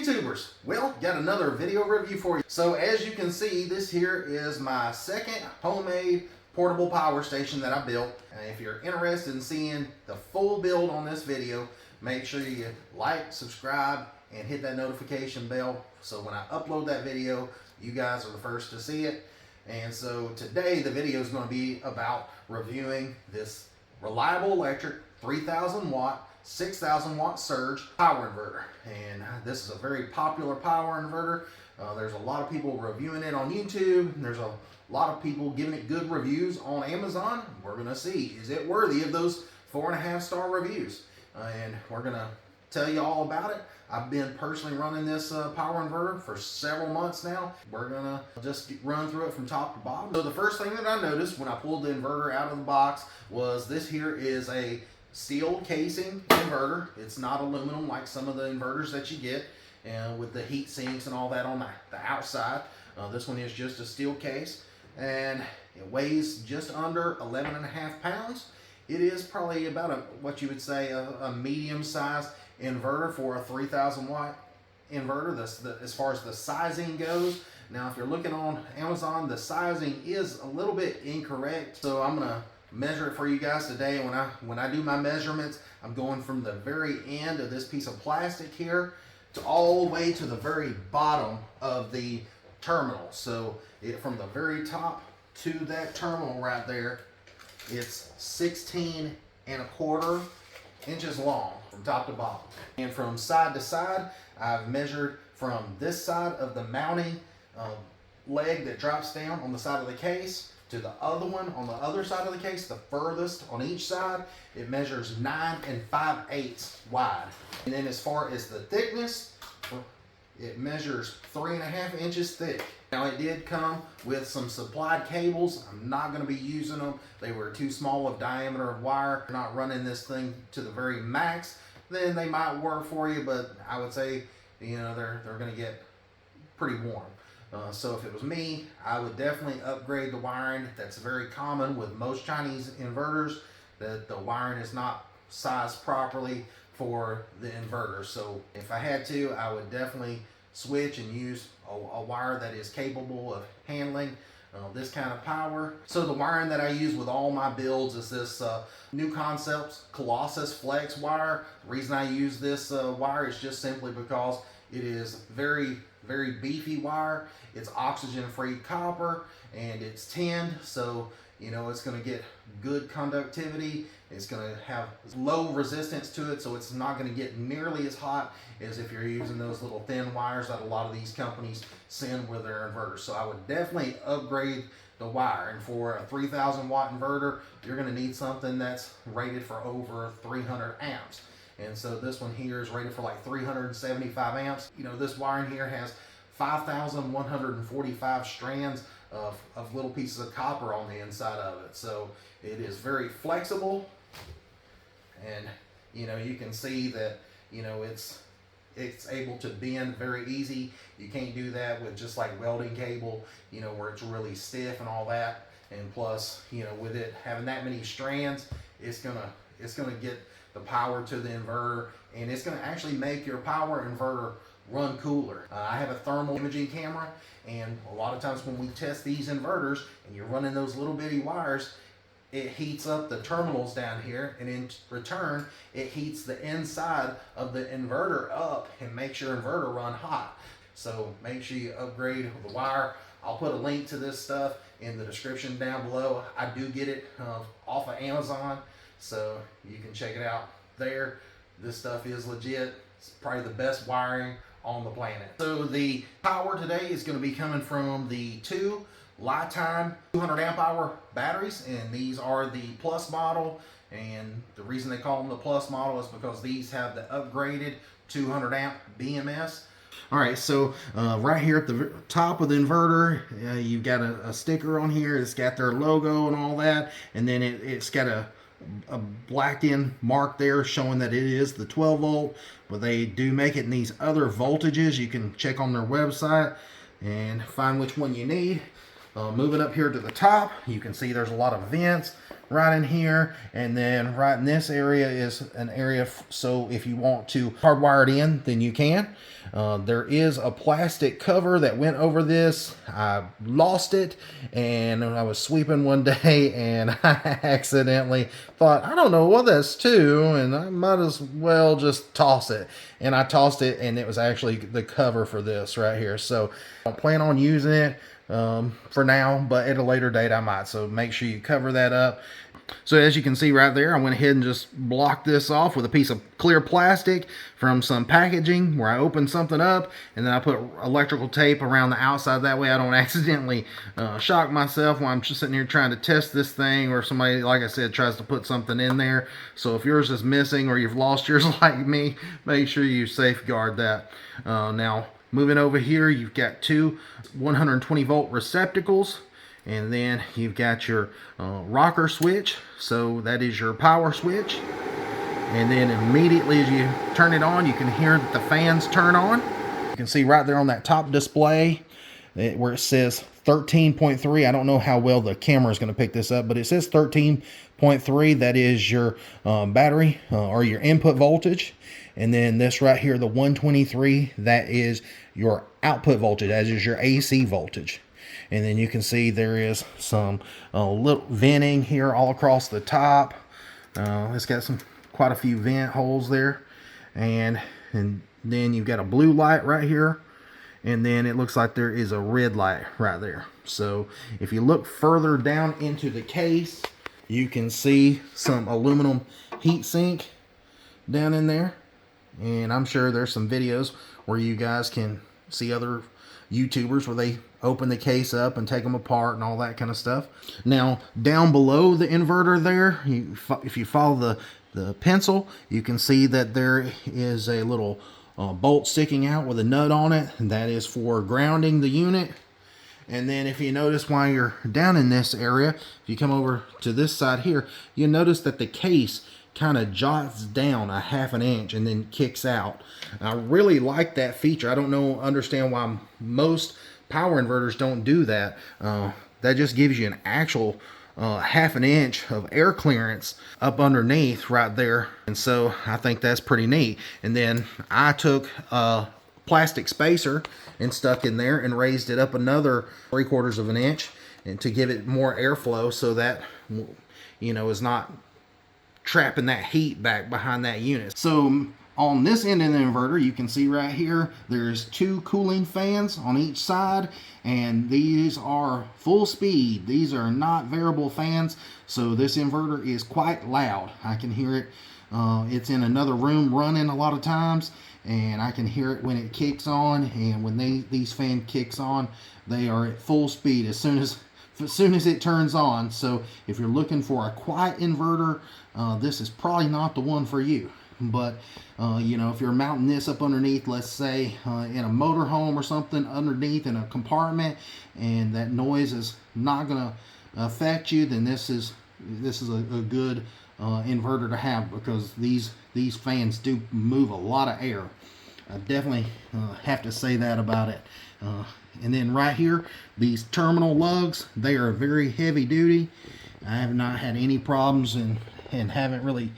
YouTubers? Well, got another video review for you. So as you can see, this here is my second homemade portable power station that I built. And if you're interested in seeing the full build on this video, make sure you like, subscribe, and hit that notification bell so when I upload that video, you guys are the first to see it. And so today the video is going to be about reviewing this reliable electric 3000 watt 6,000 watt surge power inverter. And this is a very popular power inverter. There's a lot of people reviewing it on YouTube. There's a lot of people giving it good reviews on Amazon. We're gonna see, is it worthy of those 4.5 star reviews? And we're gonna tell you all about it. I've been personally running this power inverter for several months now. We're gonna just run through it from top to bottom. So the first thing that I noticed when I pulled the inverter out of the box was this here is a steel casing inverter. It's not aluminum like some of the inverters that you get with the heat sinks and all that on the outside. This one is just a steel case, and it weighs just under 11.5 pounds. It is probably about what you would say a medium-sized inverter for a 3000 watt inverter. As far as the sizing goes. Now, if you're looking on Amazon, the sizing is a little bit incorrect, so I'm gonna measure it for you guys today. And when I do my measurements, I'm going from the very end of this piece of plastic here to all the way to the very bottom of the terminal. So from the very top to that terminal right there, it's 16.25 inches long from top to bottom. And from side to side, I've measured from this side of the mounting leg that drops down on the side of the case to the other one on the other side of the case, the furthest on each side. It measures 9 5/8 wide. And then as far as the thickness, it measures 3.5 inches thick. Now, it did come with some supplied cables. I'm not going to be using them. They were too small of diameter of wire. You're not running this thing to the very max, then they might work for you, but I would say, you know, they're going to get pretty warm. So if it was me, I would definitely upgrade the wiring. That's very common with most Chinese inverters, that the wiring is not sized properly for the inverter. So if I had to, I would definitely switch and use a wire that is capable of handling this kind of power. So the wiring that I use with all my builds is this New Concepts Colossus Flex wire. The reason I use this wire is just simply because it is very beefy wire. It's oxygen-free copper and it's tinned, so you know it's going to get good conductivity. It's going to have low resistance to it, so it's not going to get nearly as hot as if you're using those little thin wires that a lot of these companies send with their inverters. So I would definitely upgrade the wire. And for a 3000 watt inverter, you're going to need something that's rated for over 300 amps. And so this one here is rated for like 375 amps. You know, this wiring here has 5,145 strands of little pieces of copper on the inside of it. So it is very flexible, and you know, you can see that, you know, it's able to bend very easy. You can't do that with just like welding cable, you know, where it's really stiff and all that. And plus, you know, with it having that many strands, it's gonna get the power to the inverter, and it's going to actually make your power inverter run cooler. I have a thermal imaging camera, and a lot of times when we test these inverters and you're running those little bitty wires, it heats up the terminals down here, and in return it heats the inside of the inverter up and makes your inverter run hot. So make sure you upgrade the wire. I'll put a link to this stuff in the description down below. I do get it off of Amazon, so you can check it out there. This stuff is legit. It's probably the best wiring on the planet. So the power today is going to be coming from the two Lifetime 200 amp hour batteries, and these are the Plus model. And the reason they call them the Plus model is because these have the upgraded 200 amp BMS. All right, so right here at the top of the inverter, you've got a sticker on here. It's got their logo and all that, and then it's got a blacked in mark there showing that it is the 12 volt, but they do make it in these other voltages. You can check on their website and find which one you need. Moving up here to the top, you can see there's a lot of vents. right in here, and then right in this area is an area so if you want to hardwire it in, then you can. There is a plastic cover that went over this. I lost it, and I was sweeping one day, and I accidentally thought, I don't know what that's to, and I might as well just toss it. And I tossed it, and it was actually the cover for this right here. So I don't plan on using it for now, but at a later date I might. So make sure you cover that up. So as you can see right there, I went ahead and just blocked this off with a piece of clear plastic from some packaging where I opened something up, and then I put electrical tape around the outside. That way I don't accidentally shock myself while I'm just sitting here trying to test this thing, or somebody, like I said, tries to put something in there. So if yours is missing or you've lost yours like me, make sure you safeguard that. Now moving over here, you've got two 120 volt receptacles. And then you've got your rocker switch, so that is your power switch. And then immediately as you turn it on, you can hear that the fans turn on. You can see right there on that top display where it says 13.3. I don't know how well the camera is going to pick this up, but it says 13.3. That is your battery or your input voltage. And then this right here, the 123, that is your output voltage, that is your AC voltage. And then you can see there is some little venting here all across the top. It's got quite a few vent holes there. And then you've got a blue light right here. And then it looks like there is a red light right there. So if you look further down into the case, you can see some aluminum heat sink down in there. And I'm sure there's some videos where you guys can see other YouTubers where they open the case up and take them apart and all that kind of stuff. Now down below the inverter there, if you follow the pencil, you can see that there is a little bolt sticking out with a nut on it, and that is for grounding the unit. And then if you notice while you're down in this area, if you come over to this side here, you'll notice that the case kind of jots down a ½ inch and then kicks out. I really like that feature. I don't understand why most power inverters don't do that. That just gives you an actual ½ inch of air clearance up underneath right there. And so I think that's pretty neat. And then I took a plastic spacer and stuck in there and raised it up another 3/4 of an inch, and to give it more airflow so that, you know, is not trapping that heat back behind that unit. So on this end of the inverter, you can see right here, there's 2 cooling fans on each side, and these are full speed. These are not variable fans, so this inverter is quite loud. I can hear it. It's in another room running a lot of times, and I can hear it when it kicks on. And when these fan kicks on, they are at full speed as soon as it turns on. So if you're looking for a quiet inverter, this is probably not the one for you. But you know, if you're mounting this up underneath, let's say in a motorhome or something, underneath in a compartment, and that noise is not going to affect you, then this is a good inverter to have, because these fans do move a lot of air. I definitely have to say that about it. And then right here, these terminal lugs, they are very heavy duty. I have not had any problems and haven't really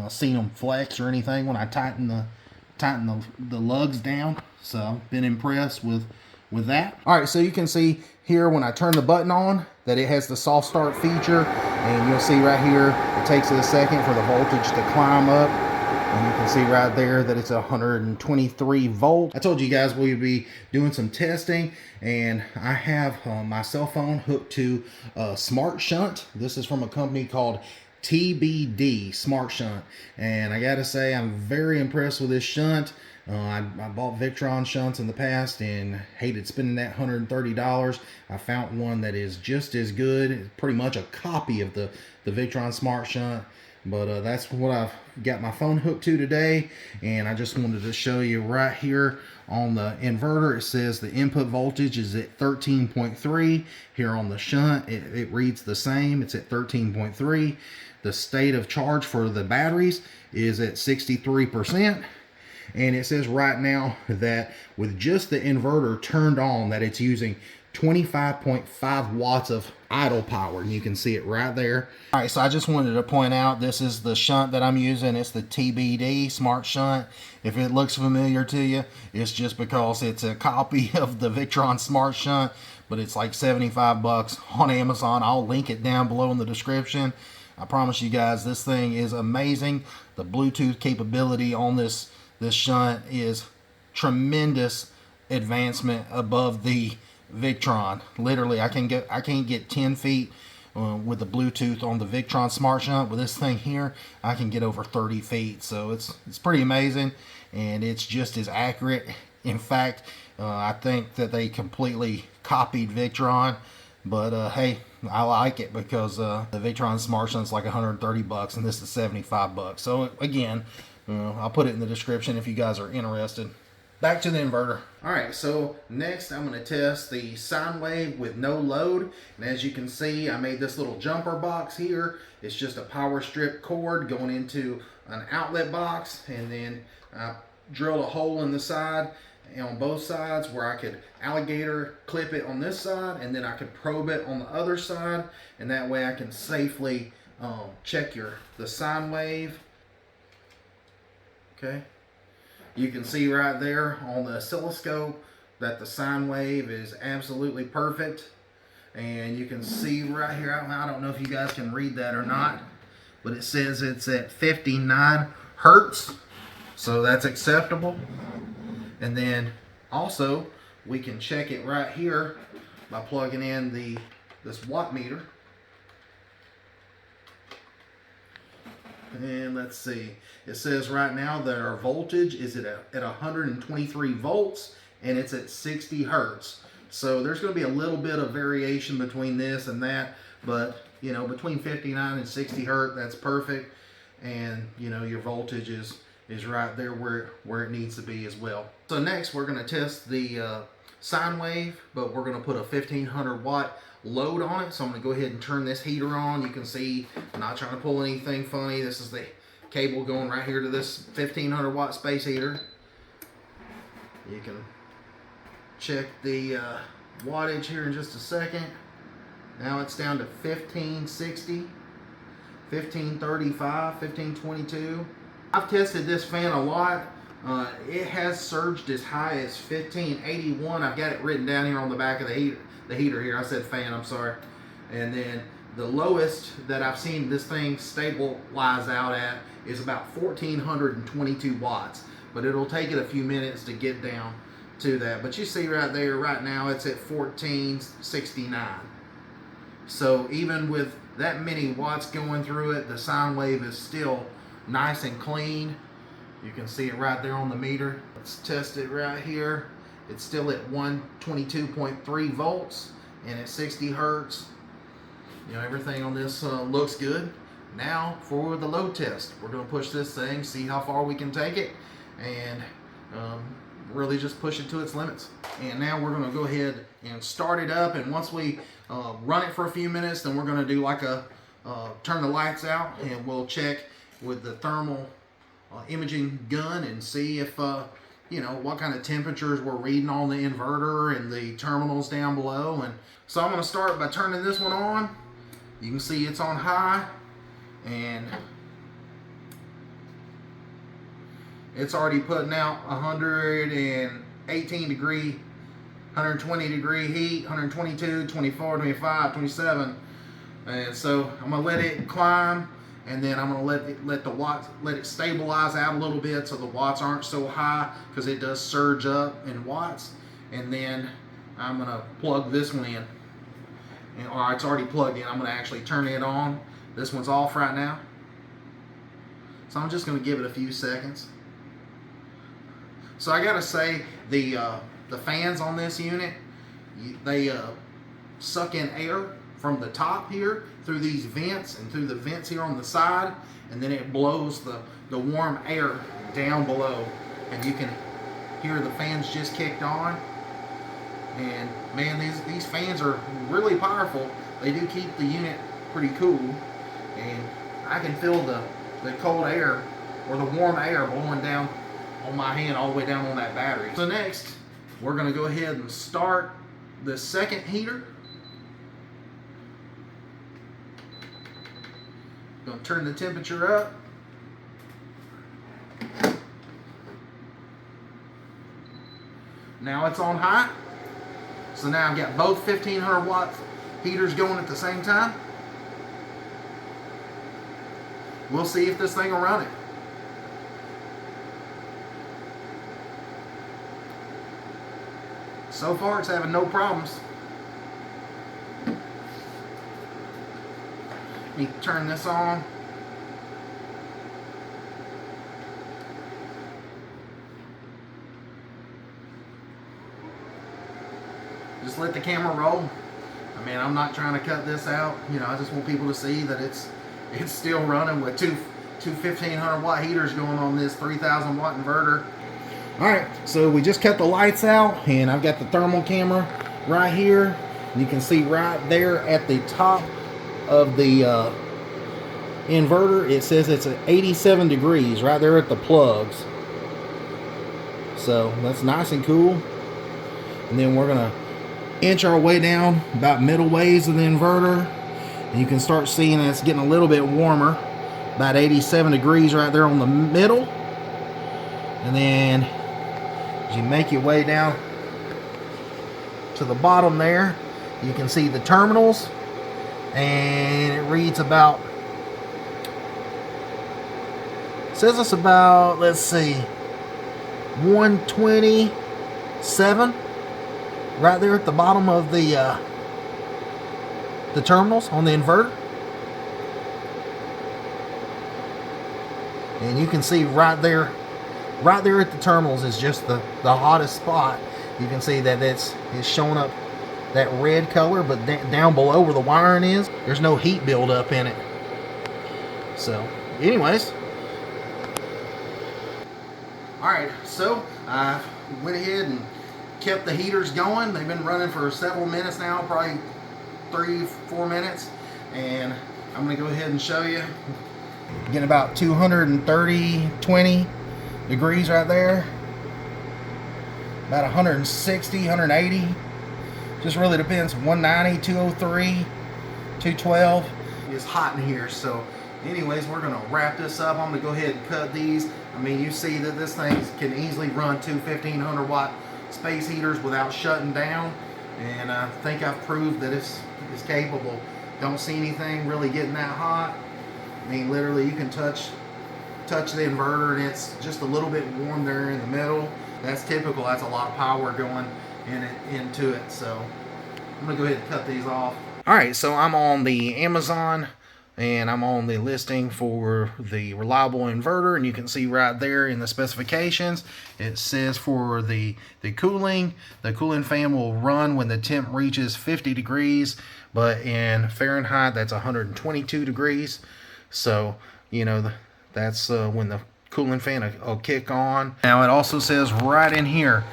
seen them flex or anything when I tighten the lugs down. So I've been impressed with that. All right, so you can see here when I turn the button on that it has the soft start feature, and you'll see right here it takes it a second for the voltage to climb up. And you can see right there that it's 123 volt. I told you guys we would be doing some testing, and I have my cell phone hooked to a smart shunt. This is from a company called TBD Smart Shunt, and I gotta say I'm very impressed with this shunt. I bought Victron shunts in the past and hated spending that $130. I found one that is just as good. It's pretty much a copy of the Victron Smart Shunt. But that's what I've got my phone hooked to today, and I just wanted to show you right here on the inverter. It says the input voltage is at 13.3. Here on the shunt, it reads the same. It's at 13.3. The state of charge for the batteries is at 63%. And it says right now that with just the inverter turned on, that it's using 25.5 watts of idle power, and you can see it right there. All right, so I just wanted to point out this is the shunt that I'm using. It's the TBD Smart Shunt. If it looks familiar to you, it's just because it's a copy of the Victron Smart Shunt, but it's like 75 bucks on Amazon. I'll link it down below in the description. I promise you guys, this thing is amazing. The Bluetooth capability on this shunt is tremendous advancement above the Victron. Literally, I can't get 10 feet with the Bluetooth on the Victron Smart Shunt. With this thing here, I can get over 30 feet. So it's pretty amazing, and it's just as accurate. In fact, I think that they completely copied Victron, but hey, I like it because the Victron Smart Shunt's like 130 bucks, and this is 75 bucks. So again, I'll put it in the description if you guys are interested. Back to the inverter. All right, so next I'm going to test the sine wave with no load. And as you can see, I made this little jumper box here. It's just a power strip cord going into an outlet box, and then I drilled a hole in the side on both sides where I could alligator clip it on this side, and then I could probe it on the other side, and that way I can safely check the sine wave. Okay. You can see right there on the oscilloscope that the sine wave is absolutely perfect. And you can see right here, I don't know if you guys can read that or not, but it says it's at 59 hertz. So that's acceptable. And then also we can check it right here by plugging in this watt meter. And let's see, it says right now that our voltage is at 123 volts, and it's at 60 hertz. So there's going to be a little bit of variation between this and that, but you know, between 59 and 60 hertz, that's perfect. And you know, your voltage is right there where it needs to be as well. So next we're going to test the sine wave, but we're going to put a 1500 watt load on it. So I'm going to go ahead and turn this heater on. You can see I'm not trying to pull anything funny. This is the cable going right here to this 1500 watt space heater. You can check the wattage here in just a second. Now it's down to 1560, 1535, 1522. I've tested this fan a lot. It has surged as high as 1581. I've got it written down here on the back of the heater here. I said fan, I'm sorry. And then the lowest that I've seen this thing stabilize out at is about 1422 watts. But it'll take it a few minutes to get down to that. But you see right there, right now it's at 1469. So even with that many watts going through it, the sine wave is still nice and clean. You can see it right there on the meter. Let's test it right here. It's still at 122.3 volts and at 60 hertz. You know, everything on this looks good. Now for the load test. We're going to push this thing, see how far we can take it, and really just push it to its limits. And now we're going to go ahead and start it up, and once we run it for a few minutes, then we're going to do like a turn the lights out, and we'll check with the thermal imaging gun and see if you know, what kind of temperatures we're reading on the inverter and the terminals down below. And so I'm going to start by turning this one on. You can see it's on high, and it's already putting out 118 degree, 120 degree heat, 122, 24, 25, 27. And so I'm going to let it climb, and then I'm going to let it stabilize out a little bit so the watts aren't so high, because it does surge up in watts. And then I'm going to plug this one in. Or it's already plugged in. I'm going to actually turn it on. This one's off right now. So I'm just going to give it a few seconds. So I got to say, the fans on this unit, they suck in air from the top here through these vents and through the vents here on the side, and then it blows the warm air down below, and you can hear the fans just kicked on. And man, these fans are really powerful. They do keep the unit pretty cool, and I can feel the cold air or the warm air blowing down on my hand all the way down on that battery. So next we're going to go ahead and start the second heater. Gonna turn the temperature up. Now it's on high. So now I've got both 1500 watt heaters going at the same time. We'll see if this thing will run it. So far it's having no problems. Let me turn this on. Just let the camera roll. I mean, I'm not trying to cut this out. You know, I just want people to see that it's still running with two 1500 watt heaters going on this 3000 watt inverter. All right, so we just cut the lights out, and I've got the thermal camera right here. You can see right there at the top of the inverter, it says it's at 87 degrees right there at the plugs. So that's nice and cool. And then we're gonna inch our way down about middle ways of the inverter, and you can start seeing that it's getting a little bit warmer, about 87 degrees right there on the middle. And then as you make your way down to the bottom there, you can see the terminals, and it reads about, it says it's about, let's see, 127 right there at the bottom of the terminals on the inverter. And you can see right there at the terminals is just the hottest spot. You can see that it's showing up that red color, but down below where the wiring is, there's no heat buildup in it. So anyways, alright, so I went ahead and kept the heaters going. They've been running for several minutes now, probably 3-4 minutes, and I'm going to go ahead and show you. Getting about 20 degrees right there, about 160, 180, just really depends. 190, 203, 212. It's hot in here. So anyways, we're gonna wrap this up. I'm gonna go ahead and cut these. I mean, you see that this thing can easily run two 1500 watt space heaters without shutting down, and I think I've proved that it's capable. Don't see anything really getting that hot. I mean, literally you can touch the inverter and it's just a little bit warm there in the middle. That's typical. That's a lot of power going into it. So I'm gonna go ahead and cut these off. All right, so I'm on the Amazon and I'm on the listing for the reliable inverter, and you can see right there in the specifications it says for the cooling fan will run when the temp reaches 50 degrees, but in Fahrenheit that's 122 degrees. So you know that's when the cooling fan will kick on. Now it also says right in here,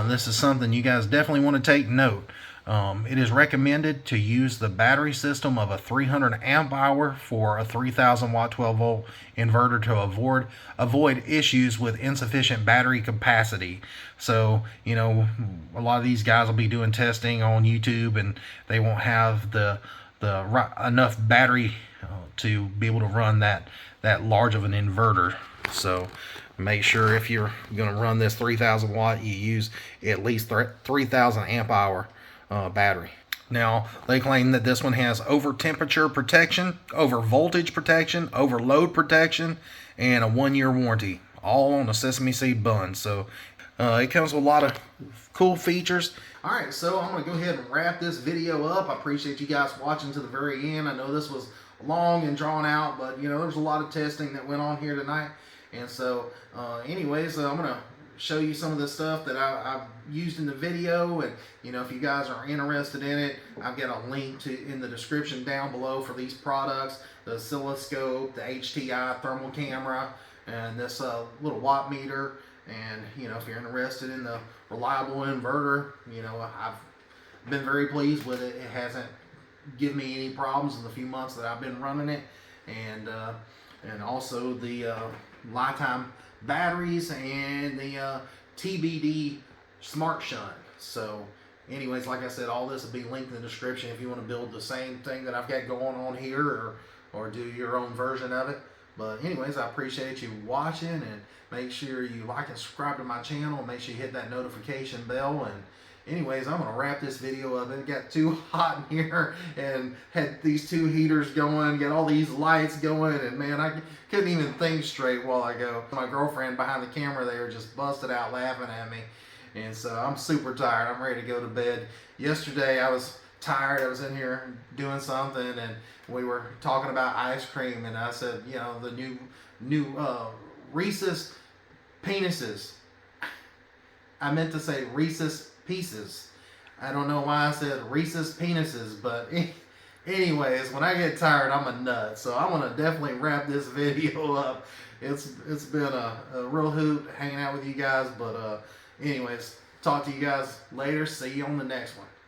this is something you guys definitely want to take note. It is recommended to use the battery system of a 300 amp hour for a 3000 watt 12 volt inverter to avoid issues with insufficient battery capacity. So you know, a lot of these guys will be doing testing on YouTube and they won't have the enough battery to be able to run that large of an inverter. So make sure if you're going to run this 3000 watt, you use at least 3000 amp hour battery. Now they claim that this one has over temperature protection, over voltage protection, over load protection, and a 1-year warranty, all on a sesame seed bun. So it comes with a lot of cool features. Alright, so I'm going to go ahead and wrap this video up. I appreciate you guys watching to the very end. I know this was long and drawn out, but you know, there's a lot of testing that went on here tonight. And so anyways, I'm going to show you some of the stuff that I've used in the video, and you know, if you guys are interested in it, I've got a link in the description down below for these products: the oscilloscope, the HTI thermal camera, and this little watt meter. And you know, if you're interested in the reliable inverter, you know, I've been very pleased with it. It hasn't given me any problems in the few months that I've been running it, and also the lifetime batteries and the TBD smart shunt. So Anyways, like I said, all this will be linked in the description if you want to build the same thing that I've got going on here, or do your own version of it. But anyways, I appreciate you watching, and make sure you like and subscribe to my channel. Make sure you hit that notification bell. And anyways, I'm gonna wrap this video up. It got too hot in here, and had these 2 heaters going, got all these lights going, and man, I couldn't even think straight while I go. My girlfriend behind the camera there just busted out laughing at me. And so I'm super tired. I'm ready to go to bed. Yesterday I was tired. I was in here doing something, and we were talking about ice cream, and I said, you know, the new Reese's penises. I meant to say Reese's Pieces. I don't know why I said Reese's penises, but anyways, when I get tired, I'm a nut. So I'm gonna definitely wrap this video up. It's been a real hoot hanging out with you guys, but anyways, talk to you guys later. See you on the next one.